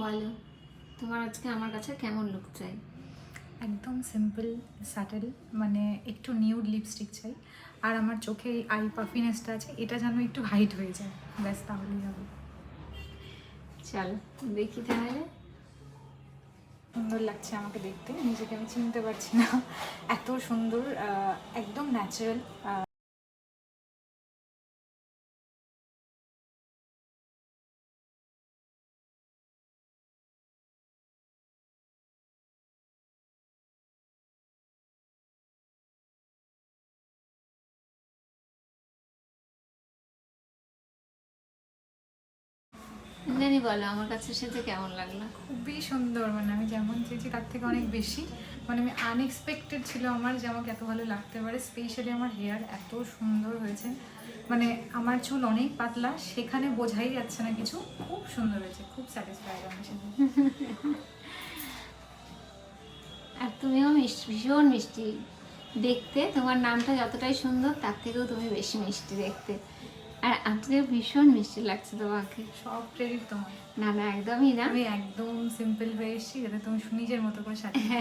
বলো, তোমার আজকে আমার কাছে কেমন লুক চাই? একদম সিম্পল স্যাটেল, মানে একটু নিউড লিপস্টিক চাই। আর আমার চোখে এই আই পাফিনেসটা আছে, এটা যেন একটু হাইট হয়ে যায়, ব্যাস তাহলেই হবে। চলো দেখি তাহলে। সুন্দর লাগছে আমাকে দেখতে, নিজেকে আমি চিনতে পারছি না, এত সুন্দর, একদম ন্যাচারাল। জানি, বলো আমার কাছে সেটা কেমন লাগলো? খুবই সুন্দর, মানে আমি যেমন চেয়েছি তার থেকে অনেক বেশি। মানে আমি আনএক্সপেক্টেড ছিল আমার যে আমাকে এত ভালো লাগতে পারে। স্পেশালি আমার হেয়ার এত সুন্দর হয়েছে, মানে আমার চুল অনেক পাতলা, সেখানে বোঝাই যাচ্ছে না কিছু। খুব সুন্দর হয়েছে, খুব স্যাটিসফাইড আমার সাথে। আর তুমিও মিষ্টি, ভীষণ মিষ্টি দেখতে। তোমার নামটা যতটাই সুন্দর তার থেকেও তুমি বেশি মিষ্টি দেখতে। আর আজকে ভীষণ মিষ্টি লাগছে তোমাকে। সব ক্রেডিট তোমার। না না, একদমই না। আমি একদম সিম্পল হয়ে এসেছি যাতে তুমি নিজের মতো করে সাজিয়ে